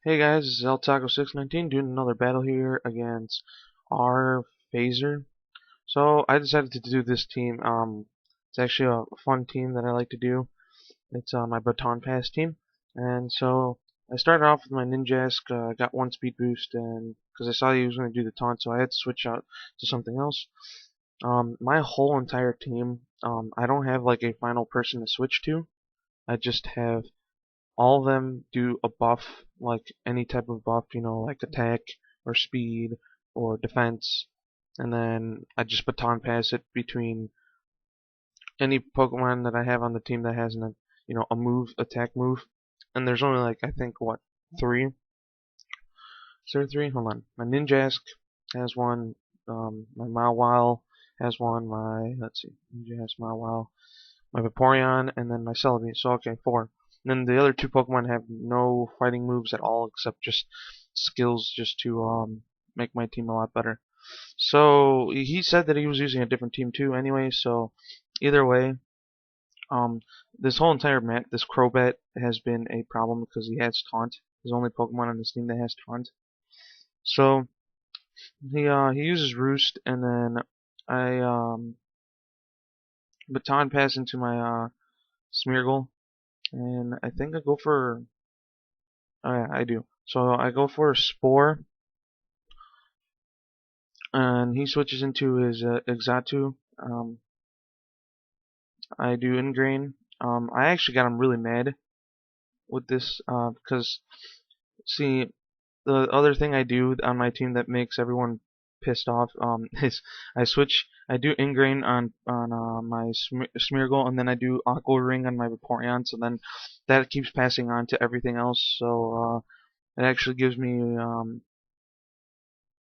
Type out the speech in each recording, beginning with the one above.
Hey guys, this is Taco619 doing another battle here against our Phazer. So I decided to do this team. It's actually a fun team that I like to do. It's my baton pass team, and so I started off with my Ninjask. Got one speed boost, and because I saw he was going to do the taunt, so I had to switch out to something else. My whole entire team, I don't have like a final person to switch to. I just have all of them do a buff, like any type of buff, like attack or speed or defense, and then I just baton pass it between any Pokemon that I have on the team that has a move, attack move. And there's only like I think what three? Is there three? Hold on. My Ninjask has one. My Mawile has one. My let's see, Ninjask, Mawile, my Vaporeon, and then my Celebi. So okay, four. And then the other two Pokemon have no fighting moves at all, except just skills, just to make my team a lot better. So he said that he was using a different team too, anyway. So either way, um, this whole entire map, this Crobat has been a problem because he has Taunt. He's the only Pokemon on this team that has Taunt. So he uses Roost, and then I baton pass into my Smeargle, and I think I go for. Oh yeah, I do. So I go for a Spore, and he switches into his Exatu. I do Ingrain. I actually got him really mad with this because, see, the other thing I do on my team that makes everyone pissed off is I do Ingrain on my Smeargle, and then I do Aqua Ring on my Vaporeon, so then that keeps passing on to everything else. So it actually gives me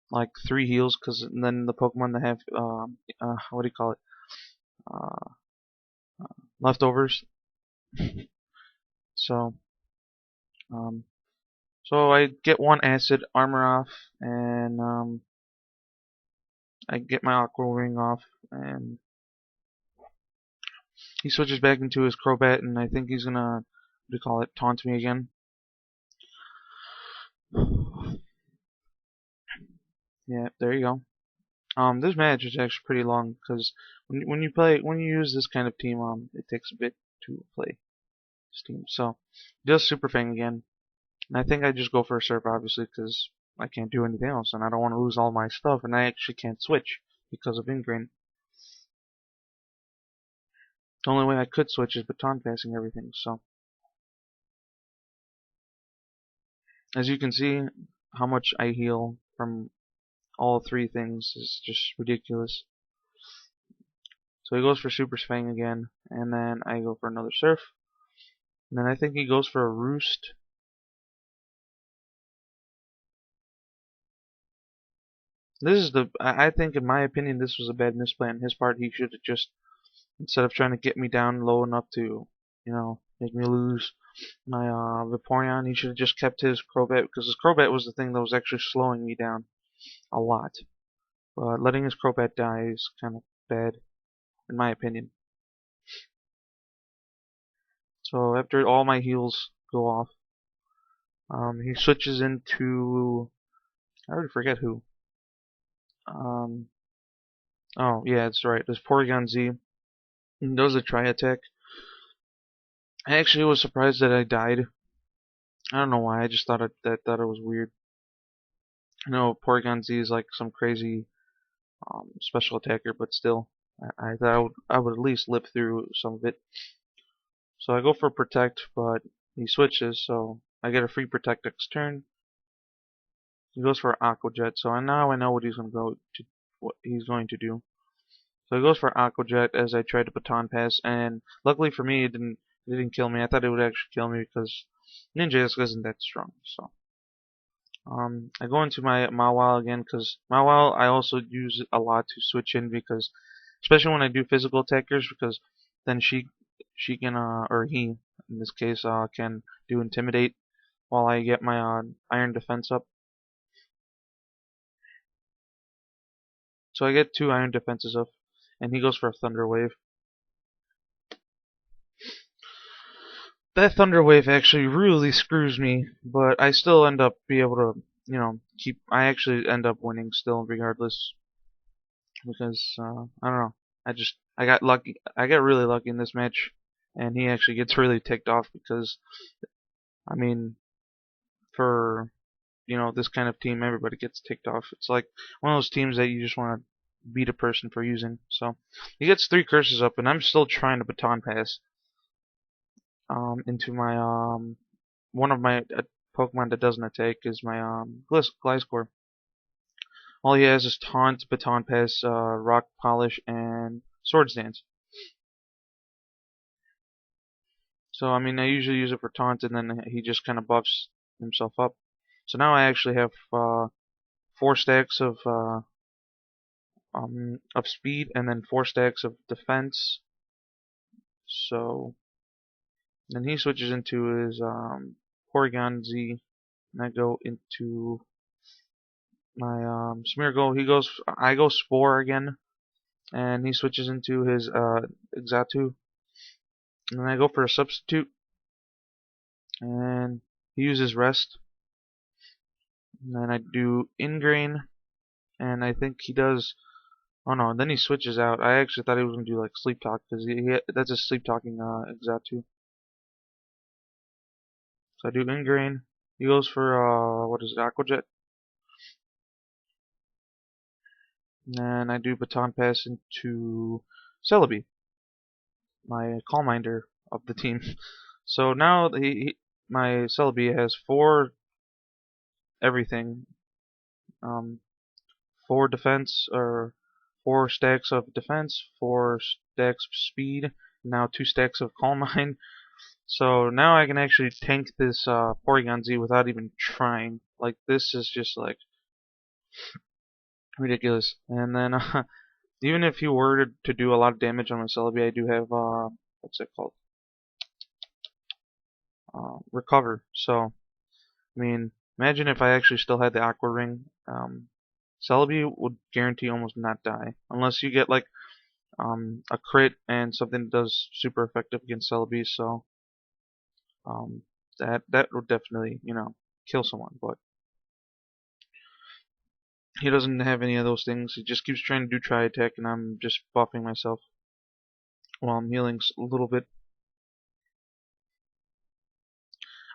like 3 heals, because then the Pokemon that have what do you call it, uh, leftovers. So um, I get one acid armor off, and I get my Aqua Ring off, and he switches back into his Crobat, and I think he's gonna, what do you call it, taunt me again. Yeah, there you go. This match is actually pretty long because when you use this kind of team, it takes a bit to play this team. So just Super Fang again, and I think I just go for a Surf, obviously, because I can't do anything else, and I don't want to lose all my stuff, and I actually can't switch because of Ingrain. The only way I could switch is baton passing everything. So as you can see, how much I heal from all three things is just ridiculous. So he goes for Super Fang again, and then I go for another Surf. And then I think he goes for a Roost. This is I think, in my opinion, this was a bad misplay on his part. He should have just, instead of trying to get me down low enough to, make me lose my Vaporeon, he should have just kept his Crobat, because his Crobat was the thing that was actually slowing me down a lot. But letting his Crobat die is kind of bad, in my opinion. So after all my heals go off, he switches into, I already forget who. Um, oh yeah, that's right. There's Porygon Z. And does a Tri Attack. I actually was surprised that I died. I don't know why. I just thought it was weird. I know Porygon Z is like some crazy special attacker, but still, I thought I would at least live through some of it. So I go for Protect, but he switches, so I get a free Protect next turn. He goes for Aqua Jet, so now I know what he's going to do. So he goes for Aqua Jet as I try to baton pass, and luckily for me, it didn't kill me. I thought it would actually kill me because Ninjask isn't that strong. So I go into my Mawile again, because Mawile I also use it a lot to switch in, because especially when I do physical attackers, because then she can or he in this case can do Intimidate while I get my Iron Defense up. So I get 2 Iron Defenses up, and he goes for a Thunder Wave. that Thunder Wave actually really screws me, but I still end up be able to, keep. I actually end up winning still, regardless, because I don't know. I got lucky. I got really lucky in this match, and he actually gets really ticked off because I mean, for this kind of team, everybody gets ticked off. It's like one of those teams that you just want to beat a person for using. So he gets 3 curses up, and I'm still trying to baton pass into my one of my Pokemon that doesn't attack is my Gliscor. All he has is Taunt, Baton Pass, Rock Polish, and Swords Dance. So I mean, I usually use it for Taunt, and then he just kind of buffs himself up. So now I actually have 4 stacks of speed, and then 4 stacks of defense. So then he switches into his Porygon Z, and I go into my Smeargle. I go Spore again, and he switches into his Exatu, and then I go for a substitute, and he uses Rest, and then I do Ingrain, and I think he does. Oh no, and then he switches out. I actually thought he was gonna do like Sleep Talk because that's a sleep talking Exatu. So I do Ingrain. He goes for what is it, Aqua Jet, and I do Baton Pass into Celebi, my Calm Minder of the team. So now my Celebi has 4 everything, um, 4 defense or 4 stacks of defense, 4 stacks of speed, now 2 stacks of Calm Mind. So now I can actually tank this Porygon Z without even trying. Like this is just like ridiculous. And then even if he were to do a lot of damage on my Celebi, I do have what's it called? Recover. So I mean, imagine if I actually still had the Aqua Ring. Celebi would guarantee almost not die unless you get like a crit and something that does super effective against Celebi. So um, that would definitely kill someone. But he doesn't have any of those things. He just keeps trying to do Tri Attack, and I'm just buffing myself while I'm healing a little bit.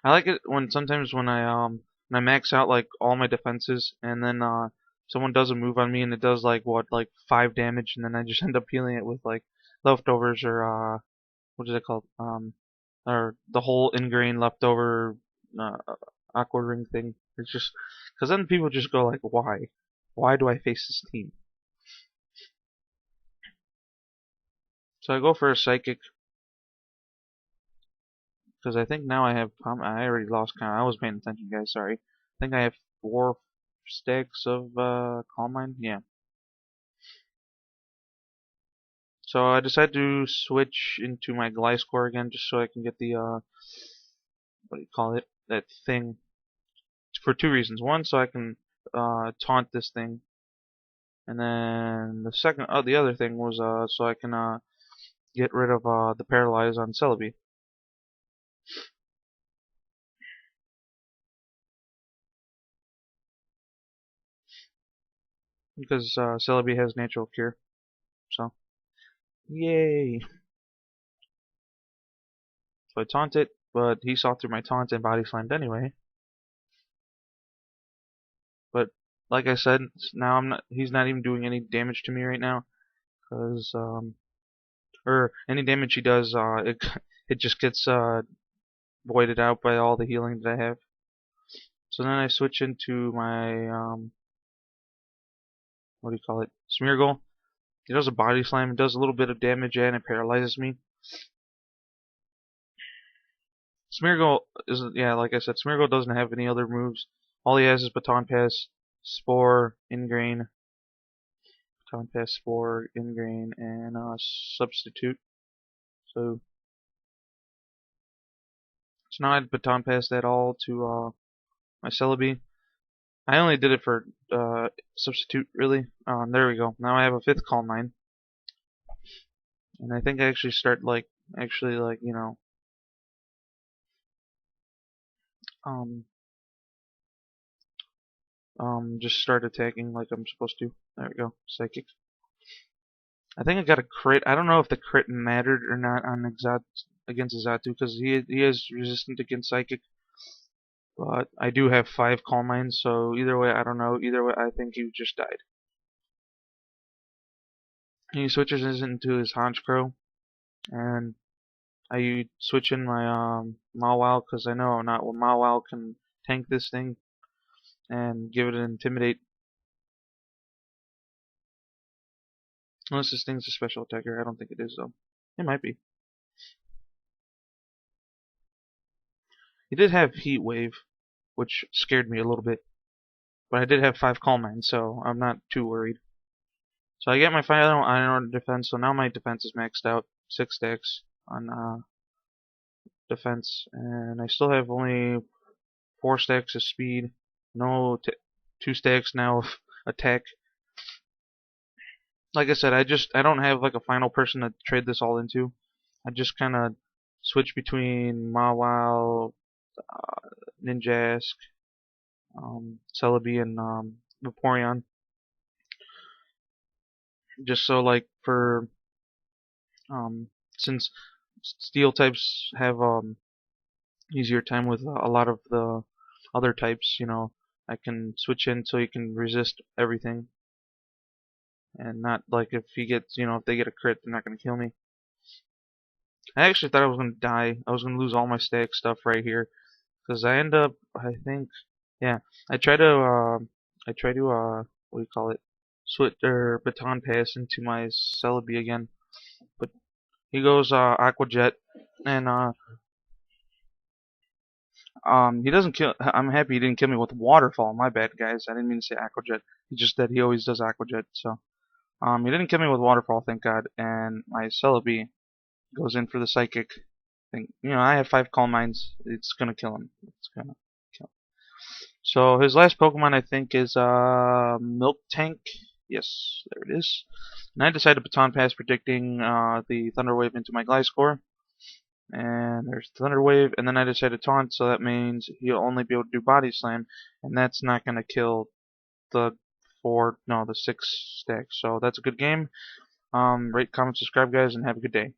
I like it when sometimes when I max out like all my defenses, and then someone does a move on me and it does like 5 damage, and then I just end up healing it with like leftovers or what is it called, or the whole ingrain leftover uh, aqua ring thing. It's just because then people just go like, why do I face this team? So I go for a psychic because I think now I have. I already lost count. I was paying attention, guys. Sorry. I think I have 4 stacks of Calm Mind. Yeah. So I decided to switch into my Gliscor again, just so I can get the what do you call it? That thing for 2 reasons. One, so I can taunt this thing, and then the other thing was so I can get rid of the paralyze on Celebi. Because Celebi has natural cure. So, yay! So I taunt it, but he saw through my taunt and body slammed anyway. But like I said, now he's not even doing any damage to me right now, because or any damage he does, it just gets voided out by all the healing that I have. So then I switch into my what do you call it? Smeargle. He does a body slam, it does a little bit of damage, and it paralyzes me. Smeargle is, yeah, like I said, Smeargle doesn't have any other moves. All he has is Baton Pass, Spore, Ingrain, Baton Pass, Spore, Ingrain, and Substitute. So now I'd Baton Pass that all to my Celebi. I only did it for Substitute, really. There we go. Now I have a 5th Calm Mind. And I think I actually start like um, just start attacking like I'm supposed to. There we go, psychic. I think I got a crit. I don't know if the crit mattered or not on against Xatu because he is resistant against psychic. But I do have 5 Calm Minds, so either way, I don't know. Either way, I think he just died. He switches into his Honchkrow, and I switch in my Mawile because I know not Mawile can tank this thing and give it an Intimidate. Unless this thing's a special attacker, I don't think it is though. It might be. He did have Heat Wave, which scared me a little bit, but I did have 5 Calm Minds, so I'm not too worried. So I get my final iron defense, so now my defense is maxed out, 6 stacks on defense, and I still have only 4 stacks of speed, no 2 stacks now of attack. Like I said, I don't have like a final person to trade this all into. I just kind of switch between Mawile, Ninjask, Celebi, and Vaporeon. Just so like for since steel types have easier time with a lot of the other types, you know, I can switch in so you can resist everything, and not like if he gets, you know, if they get a crit, they're not gonna kill me. I actually thought I was gonna die. I was gonna lose all my stack stuff right here, because I end up, I think, yeah, I try to, what do you call it, switch or baton pass into my Celebi again, but he goes Aqua Jet, and he doesn't kill. I'm happy he didn't kill me with Waterfall. My bad, guys. I didn't mean to say Aqua Jet. He just that he always does Aqua Jet. So he didn't kill me with Waterfall, thank God. And my Celebi goes in for the Psychic. You know, I have 5 Calm Minds. It's gonna kill him. It's gonna kill him. So his last Pokemon, I think, is Milk Tank. Yes, there it is. And I decided Baton Pass, predicting the Thunder Wave into my Gliscor. And there's Thunder Wave, and then I decided Taunt, so that means he'll only be able to do Body Slam, and that's not gonna kill the the 6 stacks. So that's a good game. Rate, comment, subscribe, guys, and have a good day.